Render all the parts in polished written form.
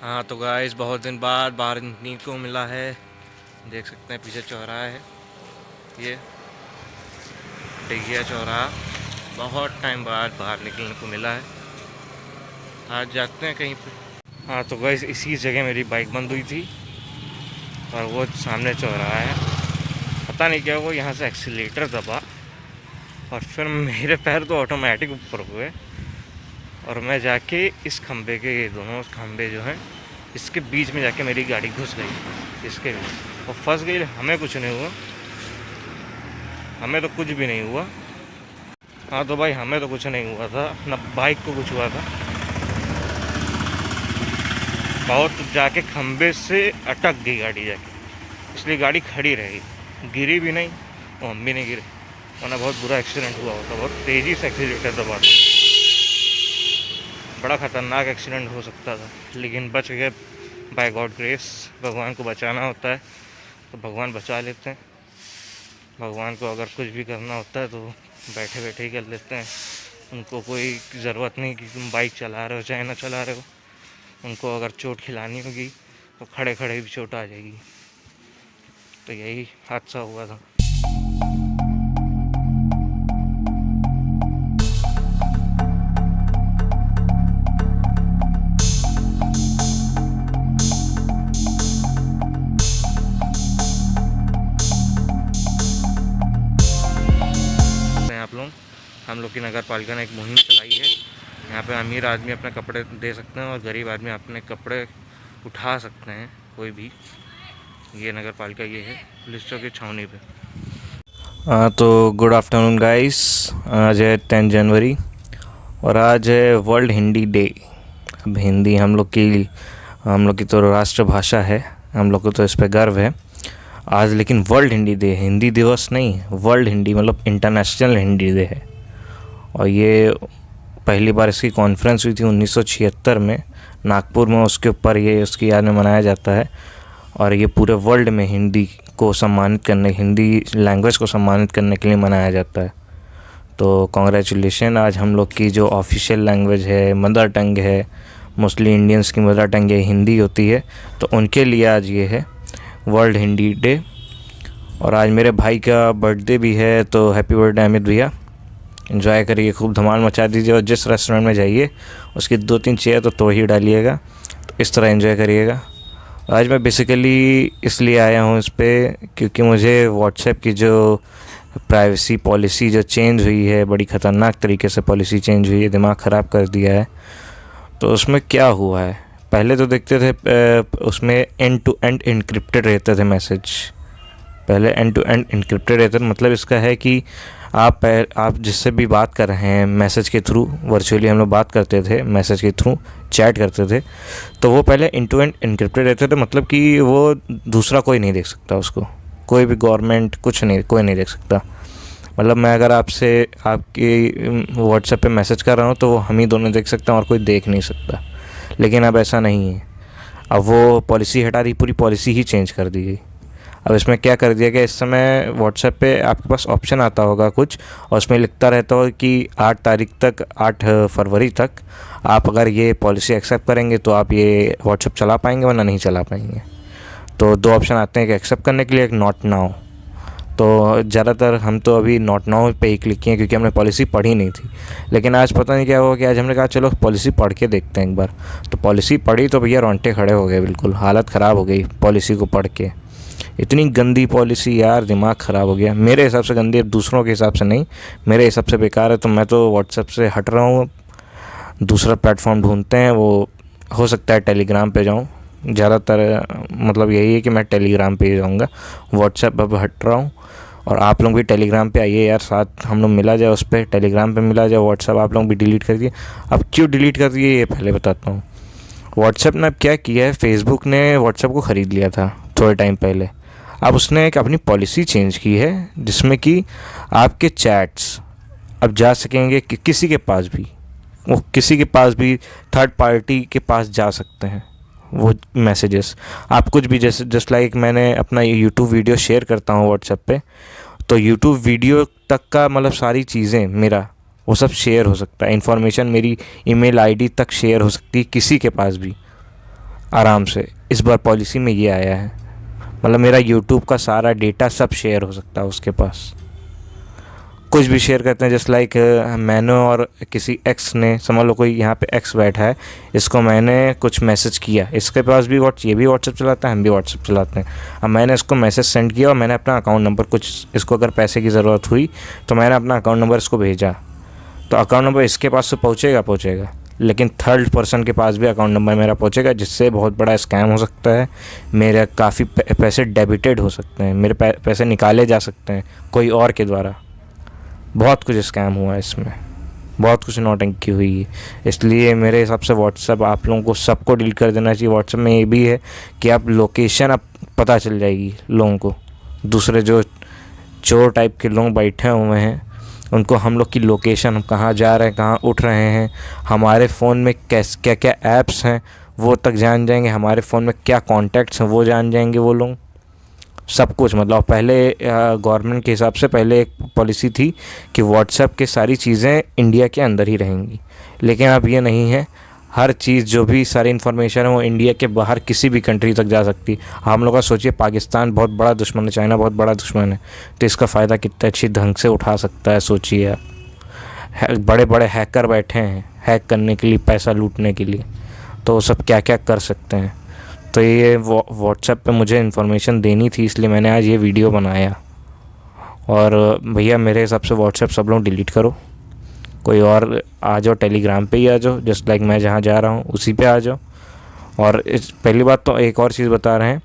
हाँ तो गाइस बहुत दिन बाद बाहर निकलने को मिला है। देख सकते हैं पीछे चौराहा है, ये डिगिया चौराहा। बहुत टाइम बाद बाहर निकलने को मिला है। आज जाते हैं कहीं पे। हाँ तो गाइस इसी जगह मेरी बाइक बंद हुई थी और वो सामने चौराहा है। पता नहीं क्या वो यहाँ से एक्सीलेटर दबा और फिर मेरे पैर तो ऑटोमेटिक ऊपर हुए और मैं जाके इस खंबे के, ये दोनों खंबे जो हैं इसके बीच में जाके मेरी गाड़ी घुस गई इसके बीच और फंस गई। हमें कुछ नहीं हुआ, हमें तो कुछ भी नहीं हुआ। हाँ तो भाई हमें तो कुछ नहीं हुआ था, ना बाइक को कुछ हुआ था। बहुत जाके खंबे से अटक गई गाड़ी जाके, इसलिए गाड़ी खड़ी रही, गिरी भी नहीं और हम भी नहीं गिरे, वरना बहुत बुरा एक्सीडेंट हुआ होता। बहुत तेज़ी से एक्सीलेटर दबा था, बड़ा ख़तरनाक एक्सीडेंट हो सकता था, लेकिन बच गए बाय गॉड ग्रेस। भगवान को बचाना होता है तो भगवान बचा लेते हैं। भगवान को अगर कुछ भी करना होता है तो बैठे बैठे ही कर लेते हैं। उनको कोई ज़रूरत नहीं कि तुम बाइक चला रहे हो चाहे ना चला रहे हो। उनको अगर चोट खिलानी होगी तो खड़े खड़े भी चोट आ जाएगी। तो यही हादसा हुआ था। आप लोग, हम लोग की नगर पालिका ने एक मुहिम चलाई है। यहाँ पे अमीर आदमी अपने कपड़े दे सकते हैं और गरीब आदमी अपने कपड़े उठा सकते हैं, कोई भी। ये नगर पालिका ये है पुलिस चौकी छावनी पे। तो गुड आफ्टरनून गाइस, आज है 10 जनवरी और आज है वर्ल्ड हिंदी डे। अब हिंदी हम लोग की तो राष्ट्रभाषा है, हम लोग को तो इस पे गर्व है आज। लेकिन वर्ल्ड हिंदी डे, हिंदी दिवस नहीं, वर्ल्ड हिंदी मतलब इंटरनेशनल हिंदी डे है। और ये पहली बार इसकी कॉन्फ्रेंस हुई थी 1976 में नागपुर में, उसके ऊपर ये उसकी याद में मनाया जाता है। और ये पूरे वर्ल्ड में हिंदी को सम्मानित करने, हिंदी लैंग्वेज को सम्मानित करने के लिए मनाया जाता है। तो कॉन्ग्रेचुलेशन, आज हम लोग की जो ऑफिशियल लैंग्वेज है, मदर टंग है, मोस्टली इंडियंस की मदर टंग ये हिंदी होती है, तो उनके लिए आज ये है वर्ल्ड हिंदी डे। और आज मेरे भाई का बर्थडे भी है, तो हैप्पी बर्थडे अमित भैया। एंजॉय करिए, खूब धमाल मचा दीजिए और जिस रेस्टोरेंट में जाइए उसकी 2-3 चेयर तो तोड़ ही डालिएगा। तो इस तरह एंजॉय करिएगा। आज मैं बेसिकली इसलिए आया हूँ इस पर क्योंकि मुझे व्हाट्सएप की जो प्राइवेसी पॉलिसी जो चेंज हुई है, बड़ी ख़तरनाक तरीके से पॉलिसी चेंज हुई है, दिमाग ख़राब कर दिया है। तो उसमें क्या हुआ है, पहले तो देखते थे उसमें एंड टू एंड इनक्रिप्टेड रहते थे मैसेज। पहले एंड टू एंड इनक्रिप्टेड रहते थे, मतलब इसका है कि आप जिससे भी बात कर रहे हैं मैसेज के थ्रू, वर्चुअली हम लोग बात करते थे मैसेज के थ्रू, चैट करते थे, तो वो पहले एंड टू एंड इनक्रिप्टेड रहते थे। मतलब कि वो दूसरा कोई नहीं देख सकता उसको, कोई भी गवर्नमेंट कुछ नहीं, कोई नहीं देख सकता। मतलब मैं अगर आपसे आपकी व्हाट्सएप पे मैसेज कर रहा हूँ तो वो हम ही दोनों देख सकते हैं और कोई देख नहीं सकता। लेकिन अब ऐसा नहीं है, अब वो पॉलिसी हटा दी, पूरी पॉलिसी ही चेंज कर दी गई। अब इसमें क्या कर दिया गया, इस समय व्हाट्सएप पे आपके पास ऑप्शन आता होगा कुछ, और उसमें लिखता रहता होगा कि 8 तारीख तक, 8 फरवरी तक आप अगर ये पॉलिसी एक्सेप्ट करेंगे तो आप ये व्हाट्सएप चला पाएंगे, वरना नहीं चला पाएंगे। तो 2 ऑप्शन आते हैं, एक एक्सेप्ट करने के लिए, एक नॉट नाउ। तो ज़्यादातर हम तो अभी नॉट नाउ पे ही क्लिक किए क्योंकि हमने पॉलिसी पढ़ी नहीं थी। लेकिन आज पता नहीं क्या हुआ कि आज हमने कहा चलो पॉलिसी पढ़ के देखते हैं एक बार। तो पॉलिसी पढ़ी तो भैया रोंगटे खड़े हो गए, बिल्कुल हालत ख़राब हो गई पॉलिसी को पढ़ के। इतनी गंदी पॉलिसी यार, दिमाग ख़राब हो गया। मेरे हिसाब से गंदी, अब दूसरों के हिसाब से नहीं, मेरे हिसाब से बेकार है। तो मैं तो व्हाट्सएप से हट रहा हूँ, दूसरा प्लेटफॉर्म ढूंढते हैं। वो हो सकता है टेलीग्राम पे जाऊँ, ज़्यादातर मतलब यही है कि मैं टेलीग्राम पे ही जाऊँगा। व्हाट्सएप अब हट रहा हूँ और आप लोग भी टेलीग्राम पे आइए यार, साथ हम लोग मिला जाए उस पर, टेलीग्राम पे मिला जाए। व्हाट्सएप आप लोग भी डिलीट कर दिए। अब क्यों डिलीट कर दिए ये पहले बताता हूँ। व्हाट्सएप ने अब क्या किया है, फेसबुक ने व्हाट्सएप को ख़रीद लिया था थोड़े टाइम पहले। अब उसने एक अपनी पॉलिसी चेंज की है जिसमें कि आपके चैट्स अब जा सकेंगे कि किसी के पास भी, वो किसी के पास भी, थर्ड पार्टी के पास जा सकते हैं वो मैसेजेस। आप कुछ भी, जैसे जस्ट लाइक मैंने अपना यूट्यूब वीडियो शेयर करता हूँ व्हाट्सएप पे, तो यूट्यूब वीडियो तक का मतलब सारी चीज़ें मेरा वो सब शेयर हो सकता है। इन्फॉर्मेशन मेरी ईमेल आईडी तक शेयर हो सकती है किसी के पास भी। आराम से। इस बार पॉलिसी में ये आया है, मतलब मेरा यूट्यूब का सारा डेटा सब शेयर हो सकता है उसके पास। कुछ भी शेयर करते हैं, जस्ट लाइक मैंने और किसी एक्स ने, समझ लो कोई यहाँ पे एक्स बैठा है, इसको मैंने कुछ मैसेज किया, इसके पास भी ये भी व्हाट्सएप चलाता है, हम भी व्हाट्सएप चलाते हैं। अब मैंने इसको मैसेज सेंड किया और मैंने अपना अकाउंट नंबर, कुछ इसको अगर पैसे की ज़रूरत हुई तो मैंने अपना अकाउंट नंबर इसको भेजा, तो अकाउंट नंबर इसके पास तो पहुँचेगा, लेकिन थर्ड पर्सन के पास भी अकाउंट नंबर मेरा पहुँचेगा, जिससे बहुत बड़ा स्कैम हो सकता है। मेरे काफ़ी पैसे डेबिटेड हो सकते हैं, मेरे पैसे निकाले जा सकते हैं कोई और के द्वारा। बहुत कुछ स्कैम हुआ है इसमें, बहुत कुछ नौटंकी हुई है। इसलिए मेरे हिसाब से व्हाट्सएप आप लोगों को सबको डिलीट कर देना चाहिए। व्हाट्सएप में ये भी है कि आप लोकेशन अब पता चल जाएगी लोगों को, दूसरे जो चोर टाइप के लोग बैठे हुए हैं उनको हम लोग की लोकेशन, हम कहाँ जा रहे हैं, कहाँ उठ रहे हैं, हमारे फ़ोन में क्या क्या ऐप्स हैं वो तक जान जाएंगे, हमारे फ़ोन में क्या कॉन्टैक्ट्स हैं वो जान जाएंगे वो लोग, सब कुछ। मतलब पहले गवर्नमेंट के हिसाब से पहले एक पॉलिसी थी कि व्हाट्सएप की सारी चीज़ें इंडिया के अंदर ही रहेंगी, लेकिन अब ये नहीं है। हर चीज़, जो भी सारी इन्फॉर्मेशन है वो इंडिया के बाहर किसी भी कंट्री तक जा सकती है। हम लोग का सोचिए, पाकिस्तान बहुत बड़ा दुश्मन है, चाइना बहुत बड़ा दुश्मन है, तो इसका फ़ायदा कितने अच्छी ढंग से उठा सकता है, सोचिए आप। बड़े बड़े हैकर बैठे हैं हैक करने के लिए, पैसा लूटने के लिए, तो वो सब क्या क्या कर सकते हैं। तो ये व्हाट्सएप पे मुझे इन्फॉर्मेशन देनी थी, इसलिए मैंने आज ये वीडियो बनाया। और भैया मेरे हिसाब से व्हाट्सएप सब लोग डिलीट करो, कोई और आ जाओ, टेलीग्राम पे ही आ जाओ, जस्ट लाइक मैं जहाँ जा रहा हूँ उसी पे आ जाओ। और पहली बात तो एक और चीज़ बता रहे हैं,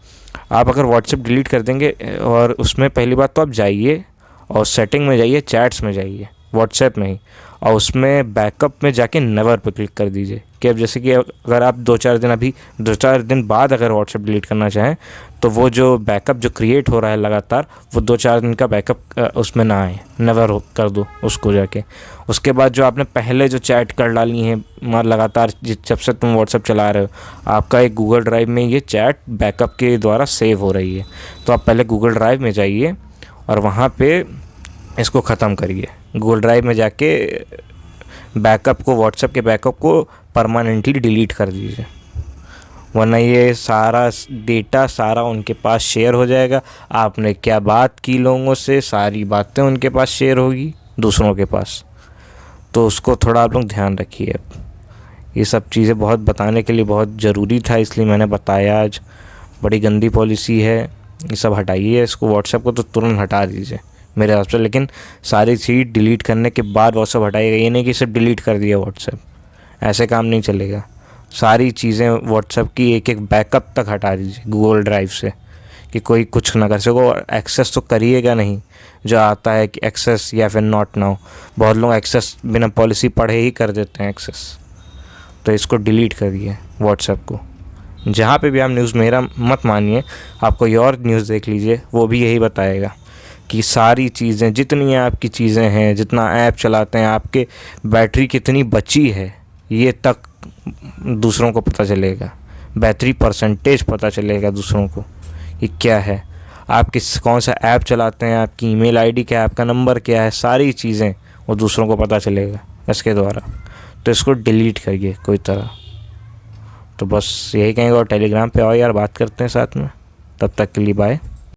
आप अगर व्हाट्सएप डिलीट कर देंगे, और उसमें पहली बात तो आप जाइए और सेटिंग में जाइए, चैट्स में जाइए व्हाट्सएप में ही, और उसमें बैकअप में जाके नेवर पे क्लिक कर दीजिए। कि अब जैसे कि अगर आप 2-4 दिन बाद अगर व्हाट्सएप डिलीट करना चाहें, तो वो जो बैकअप जो क्रिएट हो रहा है लगातार, वो 2-4 दिन का बैकअप उसमें ना आए, नेवर कर दो उसको जाके। उसके बाद जो आपने पहले जो चैट कर डाली हैं लगातार, जब से तुम व्हाट्सएप चला रहे हो, आपका एक गूगल ड्राइव में ये चैट बैकअप के द्वारा सेव हो रही है, तो आप पहले गूगल ड्राइव में जाइए और वहाँ पे इसको ख़त्म करिए। गूगल ड्राइव में जाके बैकअप को, व्हाट्सएप के बैकअप को परमानेंटली डिलीट कर दीजिए, वरना ये सारा डेटा सारा उनके पास शेयर हो जाएगा। आपने क्या बात की लोगों से, सारी बातें उनके पास शेयर होगी दूसरों के पास, तो उसको थोड़ा आप लोग ध्यान रखिए। अब ये सब चीज़ें बहुत बताने के लिए बहुत ज़रूरी था, इसलिए मैंने बताया आज। बड़ी गंदी पॉलिसी है, ये सब हटाइए इसको, व्हाट्सएप को तो तुरंत हटा दीजिए मेरे हिसाब से। लेकिन सारी चीज़ डिलीट करने के बाद व्हाट्सएप हटाइएगा, ये नहीं कि सिर्फ डिलीट कर दिया व्हाट्सएप, ऐसे काम नहीं चलेगा। सारी चीज़ें व्हाट्सएप की एक एक बैकअप तक हटा दीजिए गूगल ड्राइव से, कि कोई कुछ ना कर सको। एक्सेस तो करिएगा नहीं, जो आता है कि एक्सेस या फिर नॉट नाउ, बहुत लोग एक्सेस बिना पॉलिसी पढ़े ही कर देते हैं एक्सेस, तो इसको डिलीट करिए व्हाट्सएप को। जहाँ पे भी आप न्यूज़, मेरा मत मानिए, आप कोई और न्यूज़ देख लीजिए, वो भी यही बताएगा कि सारी चीज़ें, जितनी आपकी चीज़ें हैं, जितना ऐप चलाते हैं, आपके बैटरी कितनी बची है, ये तक दूसरों को पता चलेगा। बैटरी परसेंटेज पता चलेगा दूसरों को कि क्या है, आप कौन सा ऐप चलाते हैं, आपकी ईमेल आईडी क्या है, आपका नंबर क्या है, सारी चीज़ें वो दूसरों को पता चलेगा इसके द्वारा। तो इसको डिलीट करिए कोई तरह। तो बस यही कहेंगे, और टेलीग्राम पे आओ यार, बात करते हैं साथ में। तब तक के लिए बाय।